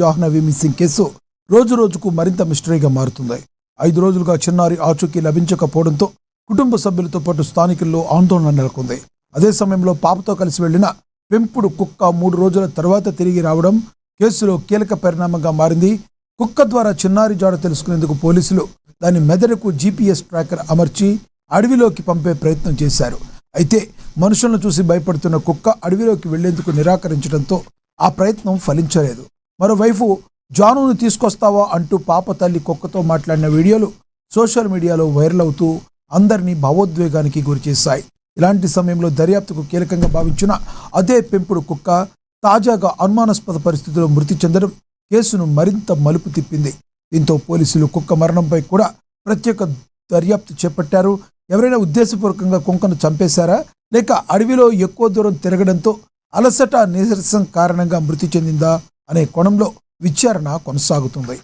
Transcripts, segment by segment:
Jahnavi missing case రోజు రోజుకు మరింత మిస్టరీగా మారుతుంది. 5 రోజులుగా చిన్నారి ఆచూకీ లభించకపోవడంతో కుటుంబ సభ్యులతో పాటు స్థానికుల్లో ఆందోళన నెలకొంది. అదే సమయంలో పాపతో కలిసి వెళ్లిన పెంపుడు కుక్క 3 రోజుల తర్వాత తిరిగి రావడం కేసులో కీలక పరిణామంగా మారింది. కుక్క ద్వారా చిన్నారి జాడ తెలుసుకునేందుకు పోలీసులు దాని మెదడుకు GPS ట్రాకర్ అమర్చి అడవిలోకి పంపే ప్రయత్నం చేశారు. అయితే మనుషులను చూసి భయపడుతున్న కుక్క అడవిలోకి వెళ్లేందుకు నిరాకరించడంతో ఆ ప్రయత్నం ఫలించలేదు. మరోవైపు జానును తీసుకొస్తావా అంటూ పాప తల్లి కుక్కతో మాట్లాడిన వీడియోలు సోషల్ మీడియాలో వైరల్ అవుతూ అందరినీ భావోద్వేగానికి గురిచేశాయి. ఇలాంటి సమయంలో దర్యాప్తుకు కీలకంగా భావించిన అదే పెంపుడు కుక్క తాజాగా అనుమానాస్పద పరిస్థితుల్లో మృతి చెందడం కేసును మరింత మలుపు తిప్పింది. దీంతో పోలీసులు కుక్క మరణంపై కూడా ప్రత్యేక దర్యాప్తు చేపట్టారు. ఎవరైనా ఉద్దేశపూర్వకంగా కుక్కను చంపేశారా, లేక అడవిలో ఎక్కువ దూరం తిరగడంతో అలసట నీరసం కారణంగా మృతి చెందిందా అనే కోణంలో విచారణ కొనసాగుతుంది.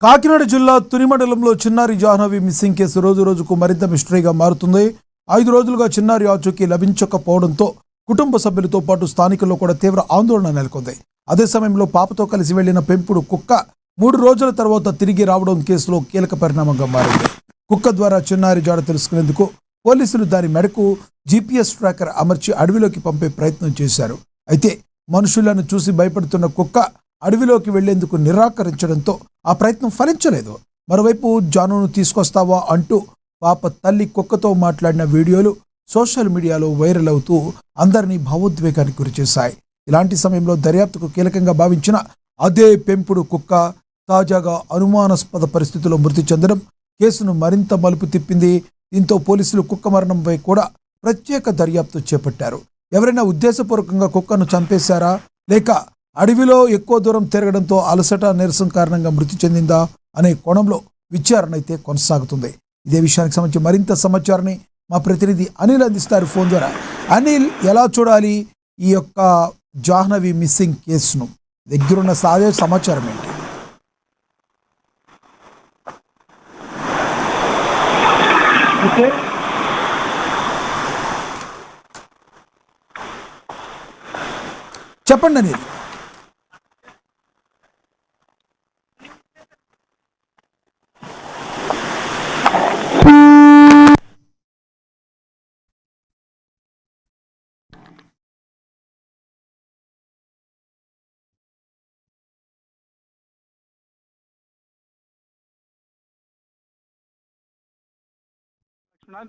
కాకినాడ జిల్లా తుని మండలంలో చిన్నారి జాహ్నవి మిస్సింగ్ కేసు రోజు రోజుకు మరింత మిస్టరీగా మారుతుంది. 5 రోజులుగా చిన్నారి ఆచూకీ లభించకపోవడంతో కుటుంబ సభ్యులతో పాటు స్థానికుల్లో కూడా తీవ్ర ఆందోళన నెలకొంది. అదే సమయంలో పాపతో కలిసి వెళ్లిన పెంపుడు కుక్క 3 రోజుల తర్వాత తిరిగి రావడం కేసులో కీలక పరిణామంగా మారింది. కుక్క ద్వారా చిన్నారి జాడ తెలుసుకునేందుకు పోలీసులు దాని మెడకు GPS ట్రాకర్ అమర్చి అడవిలోకి పంపే ప్రయత్నం చేశారు. అయితే మనుషులను చూసి భయపడుతున్న కుక్క అడవిలోకి వెళ్లేందుకు నిరాకరించడంతో ఆ ప్రయత్నం ఫలించలేదు. మరోవైపు జానును తీసుకొస్తావా అంటూ పాప తల్లి కుక్కతో మాట్లాడిన వీడియోలు సోషల్ మీడియాలో వైరల్ అవుతూ అందరినీ భావోద్వేగానికి గురిచేశాయి. ఇలాంటి సమయంలో దర్యాప్తుకు కీలకంగా భావించిన అదే పెంపుడు కుక్క తాజాగా అనుమానాస్పద పరిస్థితుల్లో మృతి చెందడం కేసును మరింత మలుపు తిప్పింది. దీంతో పోలీసులు కుక్క మరణంపై కూడా ప్రత్యేక దర్యాప్తు చేపట్టారు. ఎవరైనా ఉద్దేశపూర్వకంగా కుక్కను చంపేశారా, లేక అడవిలో ఎక్కువ దూరం తిరగడంతో అలసట నీరసం కారణంగా మృతి చెందిందా అనే కోణంలో విచారణ అయితే కొనసాగుతుంది. ఇదే విషయానికి సంబంధించి మరింత సమాచారాన్ని మా ప్రతినిధి అనిల్ అందిస్తారు ఫోన్ ద్వారా. అనిల్, ఎలా చూడాలి ఈ యొక్క జాహ్నవి మిస్సింగ్ కేసును? దగ్గరున్న సాగే సమాచారం ఏంటి? చెప్పండి అనిల్.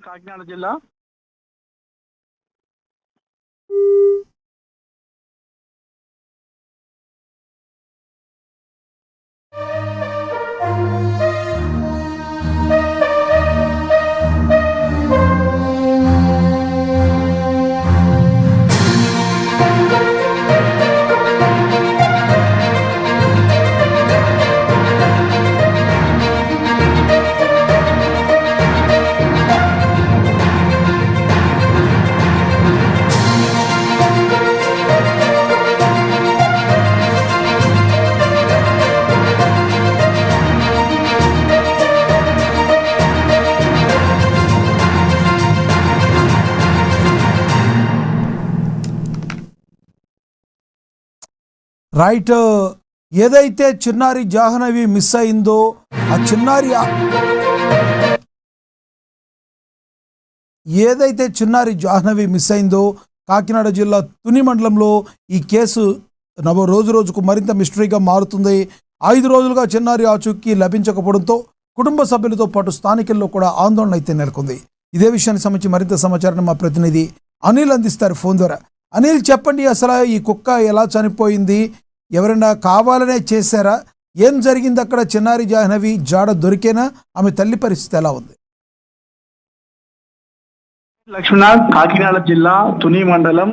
కాకినాడ జిల్లా రైట్, ఏదైతే చిన్నారి జాహ్నవి మిస్ అయిందో ఆ చిన్నారి జాహ్నవి మిస్ అయిందో కాకినాడ జిల్లా తుని మండలంలో ఈ కేసు రోజు రోజుకు మరింత మిస్టరీగా మారుతుంది. 5 రోజులుగా చిన్నారి ఆచూకీ లభించకపోవడంతో కుటుంబ సభ్యులతో పాటు స్థానికుల్లో కూడా ఆందోళన అయితే నెలకొంది. ఇదే విషయానికి సంబంధించి మరింత సమాచారాన్ని మా ప్రతినిధి అనిల్ అందిస్తారు ఫోన్ ద్వారా. అనిల్, చెప్పండి, అసలు ఈ కుక్క ఎలా చనిపోయింది? ఎవరైనా కావాలనే చేశారా? ఏం జరిగింది అక్కడ? చిన్నారి జాహ్నవి జాడ దొరికేనా? ఆమె తల్లి పరిస్థితి ఎలా ఉంది? లక్ష్మీనాథ్, కాకినాడ జిల్లా తుని మండలం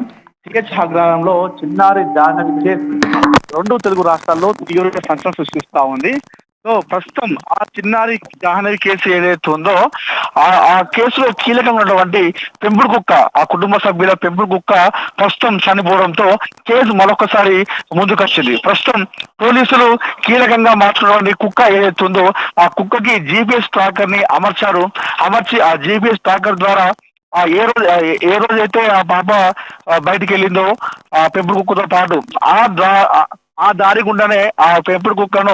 గ్రామంలో చిన్నారి జాహ్నవి కేసు 2 తెలుగు రాష్ట్రాల్లో తీవ్ర సంచలనం సృష్టిస్తా ఉంది. సో ప్రస్తుతం ఆ చిన్నారి జాహ్నవి కేసు ఏదైతే ఉందో ఆ కేసులో కీలకంగా ఉన్నటువంటి పెంపుడు కుక్క, ఆ కుటుంబ సభ్యుల పెంపుడు కుక్క ప్రస్తుతం చనిపోవడంతో కేసు మరొకసారి ముందుకొచ్చింది. ప్రస్తుతం పోలీసులు కీలకంగా మార్చుకున్నటువంటి కుక్క ఏదైతే ఉందో ఆ కుక్కకి GPS ట్రాకర్ ని అమర్చి ఆ GPS ట్రాకర్ ద్వారా ఏ రోజైతే ఆ పాప బయటికి వెళ్ళిందో ఆ పెంపుడు కుక్కతో పాటు ఆ దారి గుండానే ఆ పెంపుడు కుక్కను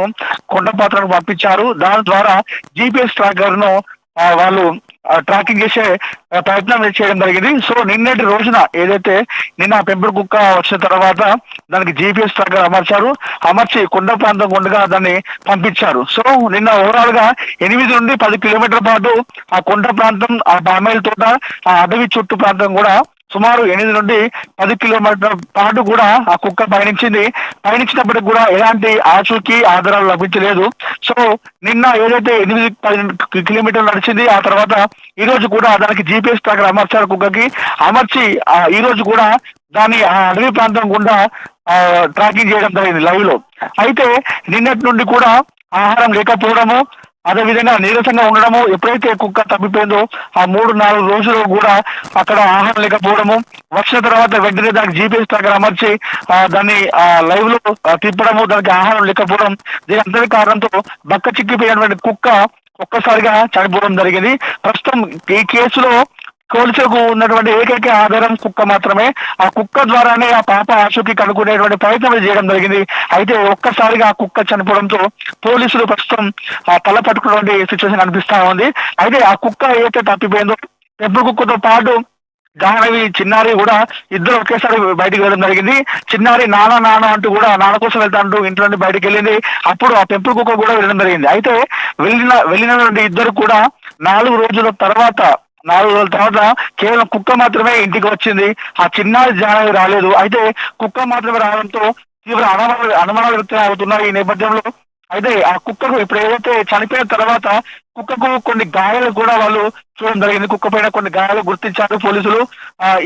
కొండపాత్రకు పంపించారు. దాని ద్వారా GPS ట్రాకర్ ను వాళ్ళు ట్రాకింగ్ చేసే ప్రయత్నం చేయడం జరిగింది. సో నిన్నటి రోజున ఏదైతే నిన్న పెంపుడు కుక్క వచ్చిన తర్వాత దానికి GPS ట్రాకర్ అమర్చి కొండ ప్రాంతం గుండగా దాన్ని పంపించారు. సో నిన్న ఓవరాల్ గా 8 నుండి 10 కిలోమీటర్ల పాటు ఆ కొండ ప్రాంతం, ఆ పామాయిల్ తోట, ఆ అడవి చుట్టూ ప్రాంతం కూడా సుమారు 8 నుండి 10 కిలోమీటర్ల పాటు కూడా ఆ కుక్క పయనించినప్పటికి కూడా ఎలాంటి ఆచూకీ ఆధారాలు లభించలేదు. సో నిన్న ఏదైతే 8-10 కిలోమీటర్లు నడిచింది, ఆ తర్వాత ఈ రోజు కూడా దానికి GPS ట్రాకర్ అమర్చారు కుక్కకి. అమర్చి ఈ రోజు కూడా దాన్ని ఆ అడవి ప్రాంతం గుండా ట్రాకింగ్ చేయడం జరిగింది లైవ్ లో. అయితే నిన్నటి నుండి కూడా ఆహారం లేకపోవడము, అదే విధంగా నీరసంగా ఉండడము, ఎప్పుడైతే కుక్క తప్పిపోయిందో ఆ 3-4 రోజులు కూడా అక్కడ ఆహారం లేకపోవడము, వచ్చిన తర్వాత వెంటనే దానికి GPS ట్రాకర్ అమర్చి దాన్ని లైవ్ లో తిప్పడము, దానికి ఆహారం లేకపోవడం, దీని అంతటి కారణంతో బక్క చిక్కిపోయినటువంటి కుక్క ఒక్కసారిగా చనిపోవడం జరిగింది. ప్రస్తుతం ఈ కేసులో పోలీసులకు ఉన్నటువంటి ఏకైక ఆధారం కుక్క మాత్రమే. ఆ కుక్క ద్వారానే ఆ పాప ఆచూకీ కనుక్కునేటువంటి ప్రయత్నం చేయడం జరిగింది. అయితే ఒక్కసారిగా ఆ కుక్క చనిపోవడంతో పోలీసులు ప్రస్తుతం తల పట్టుకున్నటువంటి సిచ్యువేషన్ కనిపిస్తా ఉంది. అయితే ఆ కుక్క ఏదైతే తప్పిపోయిందో పెంపుడు కుక్కతో పాటు జాహ్నవి, చిన్నారి కూడా ఇద్దరు ఒకేసారి బయటికి వెళ్ళడం జరిగింది. చిన్నారి నాన్న అంటూ కూడా నాన్న కోసం వెళ్తా అంటూ ఇంట్లో నుండి బయటికి వెళ్ళింది. అప్పుడు ఆ పెంపుడు కుక్క కూడా వెళ్ళడం జరిగింది. అయితే వెళ్ళినటువంటి ఇద్దరు కూడా 4 రోజుల తర్వాత కేవలం కుక్క మాత్రమే ఇంటికి వచ్చింది. ఆ చిన్నారి జాహ్నవి రాలేదు. అయితే కుక్క మాత్రమే రావడంతో తీవ్ర అనుమానాలు వ్యక్తం అవుతున్నాయి ఈ నేపథ్యంలో. అయితే ఆ కుక్కకు ఇప్పుడు ఏదైతే చనిపోయిన తర్వాత కుక్కకు కొన్ని గాయాలు కూడా వాళ్ళు చూడడం జరిగింది. కుక్క పైన కొన్ని గాయాలు గుర్తించారు పోలీసులు.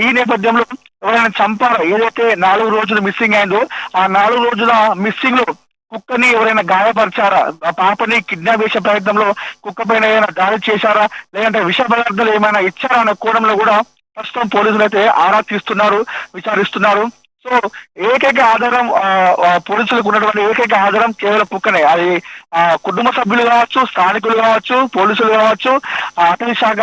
ఈ నేపథ్యంలో ఎవరైనా చంపారా, ఏదైతే 4 రోజులు మిస్సింగ్ అయిందో ఆ 4 రోజుల మిస్సింగ్ లో కుక్కని ఎవరైనా గాయపరిచారా, ఆ పాపని కిడ్నాప్ చేసే ప్రయత్నంలో కుక్క పైన ఏమైనా దాడి చేశారా, లేదంటే విష పదార్థాలు ఏమైనా ఇచ్చారా అనే కోణంలో కూడా ప్రస్తుతం పోలీసులు అయితే ఆరా తీస్తున్నారు, విచారిస్తున్నారు. సో ఏకైక ఆధారం పోలీసులకు ఉన్నటువంటి ఏకైక ఆధారం కేవలం కుక్కనే. అది కుటుంబ సభ్యులు కావచ్చు, స్థానికులు కావచ్చు, పోలీసులు కావచ్చు, అటవీ శాఖ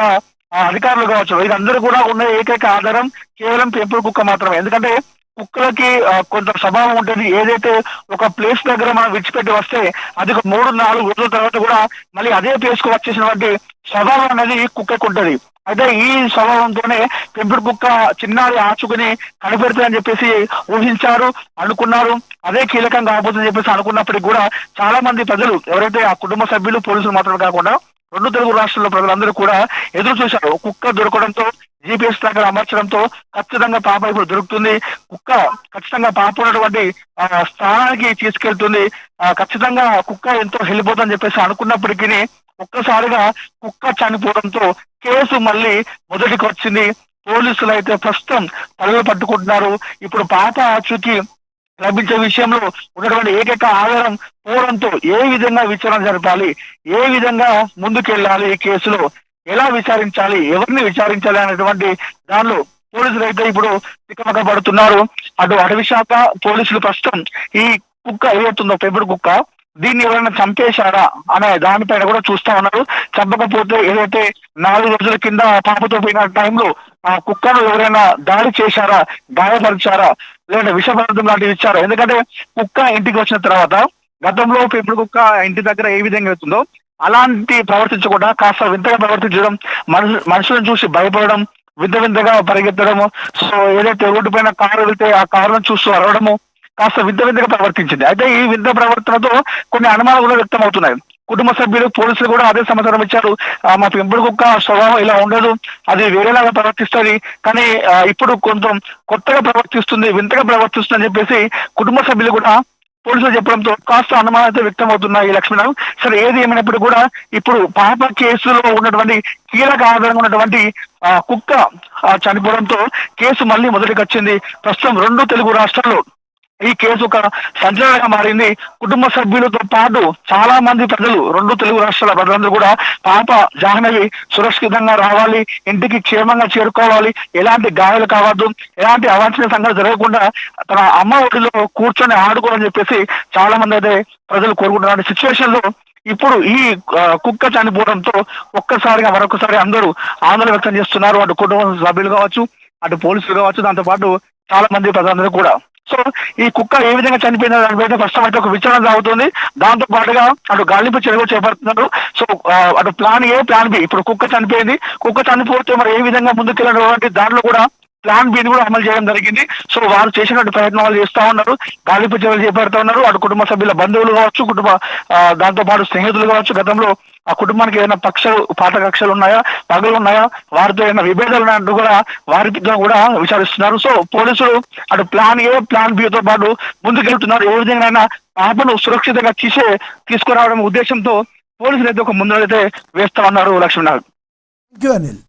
అధికారులు కావచ్చు, వీరందరూ కూడా ఉన్న ఏకైక ఆధారం కేవలం పెంపుడు కుక్క మాత్రమే. ఎందుకంటే కుక్కలకి కొంత స్వభావం ఉంటుంది. ఏదైతే ఒక ప్లేస్ దగ్గర మనం విడిచిపెట్టి వస్తే అది ఒక 3-4 రోజుల తర్వాత కూడా మళ్ళీ అదే ప్లేస్ కు వచ్చేసినటువంటి స్వభావం అనేది కుక్కకు ఉంటది. అయితే ఈ స్వభావంతోనే పెంపుడు కుక్క చిన్నారి ఆచుకుని కనిపెడుతుందని చెప్పేసి ఊహించారు, అనుకున్నారు. అదే కీలకంగా కాబోతుందని చెప్పేసి అనుకున్నప్పటికీ కూడా చాలా మంది ప్రజలు, ఎవరైతే ఆ కుటుంబ సభ్యులు, పోలీసులు మాత్రమే కాకుండా 2 తెలుగు రాష్ట్రాల్లో ప్రజలందరూ కూడా ఎదురు చూశారు. కుక్క దొరకడంతో, GPS ట్రాకర్ అమర్చడంతో ఖచ్చితంగా పాప ఇప్పుడు దొరుకుతుంది, కుక్క ఖచ్చితంగా పాప ఉన్నటువంటి స్థానానికి తీసుకెళ్తుంది, ఖచ్చితంగా కుక్క ఎంతో వెళ్ళిపోతుందని చెప్పేసి అనుకున్నప్పటికీ ఒక్కసారిగా కుక్క చనిపోవడంతో కేసు మళ్ళీ మొదటికి వచ్చింది. పోలీసులు అయితే ప్రస్తుతం తలలు పట్టుకుంటున్నారు. ఇప్పుడు పాప ఆచూకీ లభించే విషయంలో ఉన్నటువంటి ఏకైక ఆధారం పోవడంతో ఏ విధంగా విచారణ జరపాలి, ఏ విధంగా ముందుకెళ్ళాలి, ఈ కేసులో ఎలా విచారించాలి, ఎవరిని విచారించాలి అనేటువంటి దానిలో పోలీసులు అయితే ఇప్పుడు తికమక పడుతున్నారు. అటు అటవీ శాఖ పోలీసులు ప్రస్తుతం ఈ కుక్క ఏదైతుందో పెంపుడు కుక్క, దీన్ని ఎవరైనా చంపేశారా అనే దానిపైన కూడా చూస్తా ఉన్నారు. చంపకపోతే ఏదైతే 4 రోజుల కింద పాపతో పోయిన టైంలో ఆ కుక్కను ఎవరైనా దాడి చేశారా, గాయపరిచారా, లేదంటే విషపదార్థం లాంటివి ఇచ్చారా. ఎందుకంటే కుక్క ఇంటికి వచ్చిన తర్వాత గతంలో పెంపుడు కుక్క ఇంటి దగ్గర ఏ విధంగా అవుతుందో అలాంటి ప్రవర్తించకుండా కాస్త వింతగా ప్రవర్తించడం, మనుషులను చూసి భయపడడం, వింతగా పరిగెత్తడము, సో ఏదైతే రోడ్డు పైన కారు వెళ్తే ఆ కారును చూస్తూ అరవడము, కాస్త వింతగా ప్రవర్తించింది. అయితే ఈ వింత ప్రవర్తనతో కొన్ని అనుమానాలు కూడా వ్యక్తం అవుతున్నాయి. కుటుంబ సభ్యులు, పోలీసులు కూడా అదే సమాచారం ఇచ్చారు. మా పెంపుడు కుక్క స్వభావం ఇలా ఉండదు, అది వేరేలాగా ప్రవర్తిస్తుంది, కానీ ఇప్పుడు కొంచెం కొత్తగా ప్రవర్తిస్తుంది, వింతగా ప్రవర్తిస్తుంది అని చెప్పేసి కుటుంబ సభ్యులు కూడా పోలీసులు చెప్పడంతో కాస్త అనుమానం అయితే వ్యక్తం అవుతున్నాయి లక్ష్మణ్. సరే ఏది ఏమైనప్పుడు కూడా ఇప్పుడు పాప కేసులో ఉన్నటువంటి కీలక ఆధారంగా ఉన్నటువంటి కుక్క చనిపోవడంతో కేసు మళ్ళీ మొదటికి వచ్చింది. ప్రస్తుతం 2 తెలుగు రాష్ట్రాల్లో ఈ కేసు ఒక సంచలనంగా మారింది. కుటుంబ సభ్యులతో పాటు చాలా మంది ప్రజలు, 2 తెలుగు రాష్ట్రాల ప్రజలందరూ కూడా పాప జాహ్నవి సురక్షితంగా రావాలి, ఇంటికి క్షేమంగా చేరుకోవాలి, ఎలాంటి గాయాలు కావద్దు, ఎలాంటి అవాంఛనీయ సంఘటన జరగకుండా తన అమ్మ ఒడిలో కూర్చొని ఆడుకోవాలని చెప్పేసి చాలా మంది అయితే ప్రజలు కోరుకుంటున్న సిచ్యువేషన్ లో ఇప్పుడు ఈ కుక్క చనిపోవడంతో ఒక్కసారిగా మరొకసారి అందరూ ఆందోళన వ్యక్తం చేస్తున్నారు. అటు కుటుంబ సభ్యులు కావచ్చు, అటు పోలీసులు కావచ్చు, దాంతో పాటు చాలా మంది ప్రజలందరూ కూడా. సో ఈ కుక్క ఏ విధంగా చనిపోయిన దానిపైన ప్రస్తుతం అయితే ఒక విచారణ సాగుతుంది. దాంతో పాటుగా అటు గాలింపు చర్యలు చేపడుతున్నారు. సో అటు ప్లాన్ ఏ, ప్లాన్ బి. ఇప్పుడు కుక్క చనిపోయింది, కుక్క చనిపోతే మరి ఏ విధంగా ముందుకెళ్ళినటువంటి దాంట్లో కూడా ప్లాన్ బి కూడా అమలు చేయడం జరిగింది. సో వారు చేసినటువంటి ప్రయత్నం వాళ్ళు చేస్తా ఉన్నారు, గాలింపు చర్యలు చేపడుతూ ఉన్నారు. అటు కుటుంబ సభ్యుల బంధువులు కావచ్చు, దాంతో పాటు స్నేహితులు కావచ్చు, గతంలో ఆ కుటుంబానికి ఏదైనా పాత కక్షలు ఉన్నాయా, పగలు ఉన్నాయా, వారితో ఏదైనా విభేదాలు ఉన్నాయంటూ కూడా వారితో కూడా విచారిస్తున్నారు. సో పోలీసులు అటు ప్లాన్ ఏ, ప్లాన్ బి తో పాటు ముందుకెళ్తున్నారు. ఏ విధంగా పాపను సురక్షితంగా తీసుకురావడం ఉద్దేశంతో పోలీసులు అయితే ఒక ముందరైతే వేస్తా ఉన్నారు. లక్ష్మీనాథ్. Thank you Anil.